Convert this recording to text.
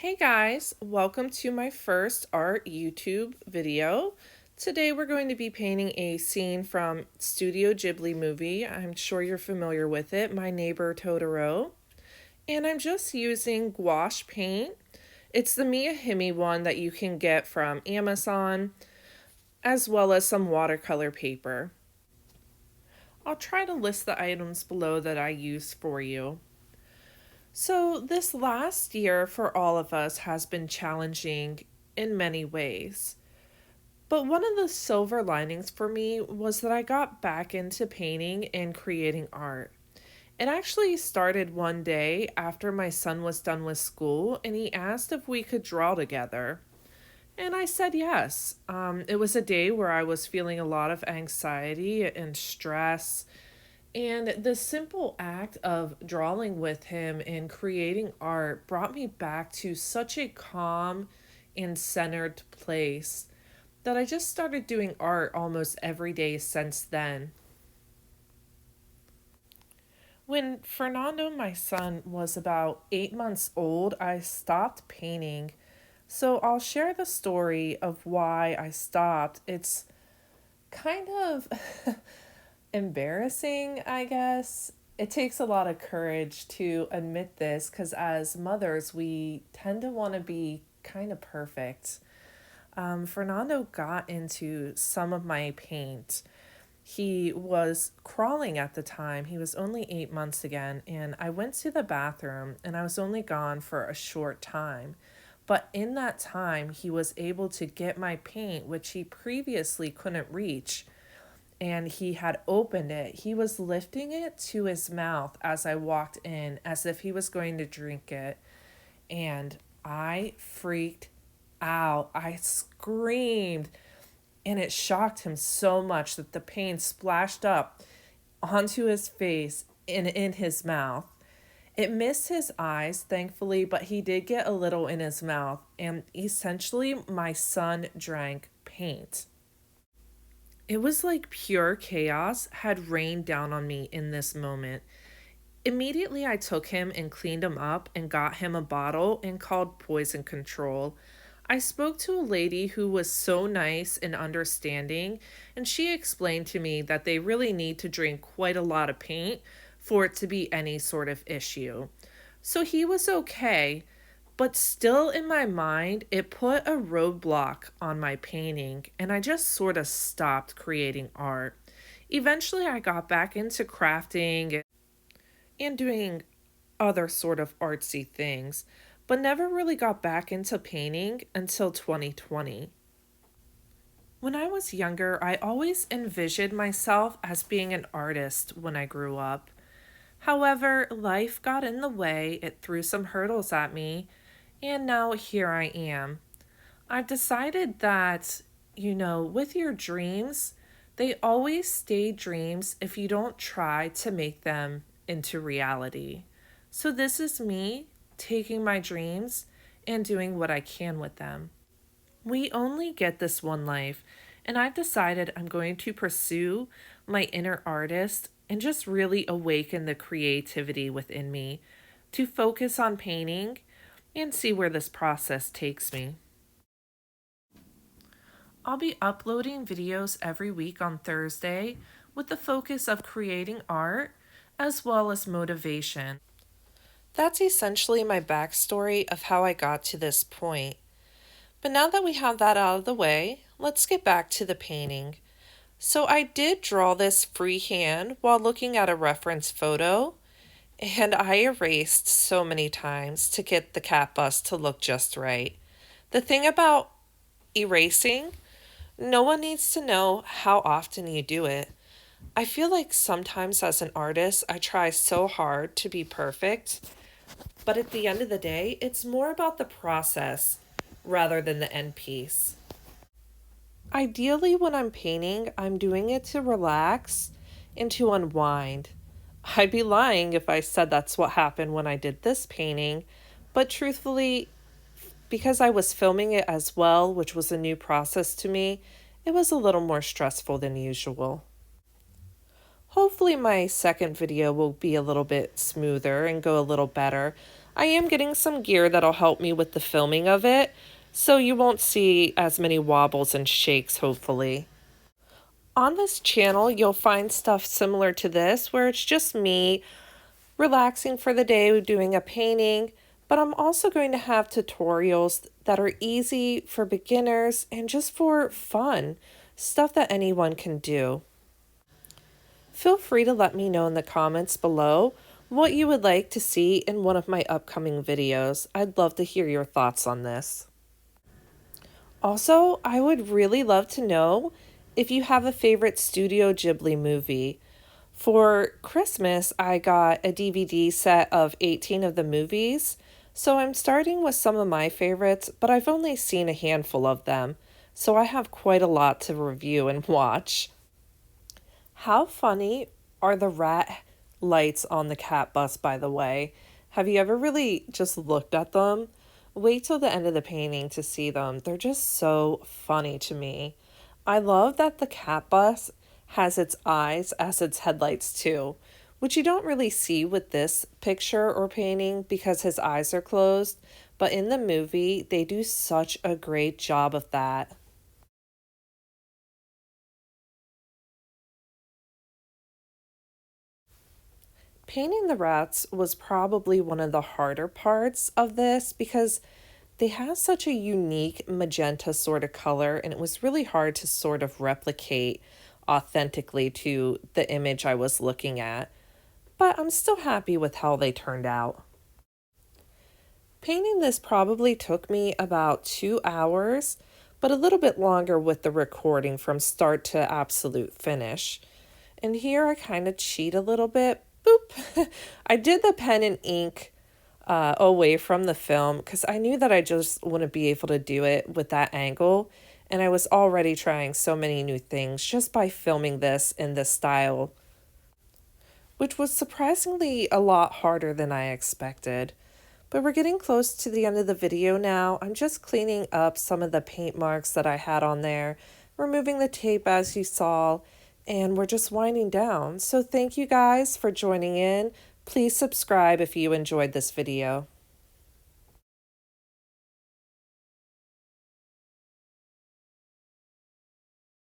Hey guys, welcome to my first art YouTube video. Today we're going to be painting a scene from Studio Ghibli movie. I'm sure you're familiar with it, My Neighbor Totoro. And I'm just using gouache paint. It's the Miyahime one that you can get from Amazon, as well as some watercolor paper. I'll try to list the items below that I use for you. So, this last year for all of us has been challenging in many ways. But one of the silver linings for me was that I got back into painting and creating art. It actually started one day after my son was done with school and he asked if we could draw together. And I said yes. It was a day where I was feeling a lot of anxiety and stress, and the simple act of drawing with him and creating art brought me back to such a calm and centered place that I just started doing art almost every day since then. When Fernando, my son, was about 8 months old, I stopped painting. So I'll share the story of why I stopped. It's kind of embarrassing, I guess. It takes a lot of courage to admit this because as mothers, we tend to want to be kind of perfect. Fernando got into some of my paint. He was crawling at the time. He was only 8 months again, and I went to the bathroom and I was only gone for a short time. But in that time, he was able to get my paint, which he previously couldn't reach, and he had opened it. He was lifting it to his mouth as I walked in, as if he was going to drink it. And I freaked out. I screamed, and it shocked him so much that the paint splashed up onto his face and in his mouth. It missed his eyes, thankfully, but he did get a little in his mouth, and essentially, my son drank paint. It was like pure chaos had rained down on me in this moment. Immediately, I took him and cleaned him up and got him a bottle and called poison control. I spoke to a lady who was so nice and understanding, and she explained to me that they really need to drink quite a lot of paint for it to be any sort of issue. So he was okay, but still in my mind, it put a roadblock on my painting, and I just sort of stopped creating art. Eventually, I got back into crafting and doing other sort of artsy things, but never really got back into painting until 2020. When I was younger, I always envisioned myself as being an artist when I grew up. However, life got in the way, it threw some hurdles at me, and now here I am. I've decided that, with your dreams, they always stay dreams if you don't try to make them into reality. So this is me taking my dreams and doing what I can with them. We only get this one life, and I've decided I'm going to pursue my inner artist and just really awaken the creativity within me to focus on painting and see where this process takes me. I'll be uploading videos every week on Thursday with the focus of creating art as well as motivation. That's essentially my backstory of how I got to this point. But now that we have that out of the way, let's get back to the painting. So I did draw this freehand while looking at a reference photo, and I erased so many times to get the cat bust to look just right. The thing about erasing, no one needs to know how often you do it. I feel like sometimes as an artist, I try so hard to be perfect, but at the end of the day, it's more about the process rather than the end piece. Ideally, when I'm painting, I'm doing it to relax and to unwind. I'd be lying if I said that's what happened when I did this painting, but truthfully, because I was filming it as well, which was a new process to me, it was a little more stressful than usual. Hopefully my second video will be a little bit smoother and go a little better. I am getting some gear that'll help me with the filming of it, so you won't see as many wobbles and shakes, hopefully. On this channel, you'll find stuff similar to this, where it's just me relaxing for the day doing a painting, but I'm also going to have tutorials that are easy for beginners and just for fun, stuff that anyone can do. Feel free to let me know in the comments below what you would like to see in one of my upcoming videos. I'd love to hear your thoughts on this. Also, I would really love to know if you have a favorite Studio Ghibli movie. For Christmas, I got a DVD set of 18 of the movies, so I'm starting with some of my favorites, but I've only seen a handful of them, so I have quite a lot to review and watch. How funny are the rat lights on the cat bus, by the way? Have you ever really just looked at them? Wait till the end of the painting to see them. They're just so funny to me. I love that the cat bus has its eyes as its headlights too, which you don't really see with this picture or painting because his eyes are closed, but in the movie, they do such a great job of that. Painting the rats was probably one of the harder parts of this because they have such a unique magenta sort of color, and it was really hard to sort of replicate authentically to the image I was looking at. But I'm still happy with how they turned out. Painting this probably took me about 2 hours, but a little bit longer with the recording from start to absolute finish. And here I kind of cheat a little bit. Boop! I did the pen and ink away from the film because I knew that I just wouldn't be able to do it with that angle. And I was already trying so many new things just by filming this in this style, which was surprisingly a lot harder than I expected. But we're getting close to the end of the video now. I'm just cleaning up some of the paint marks that I had on there, removing the tape as you saw, and we're just winding down. So thank you guys for joining in. Please subscribe if you enjoyed this video.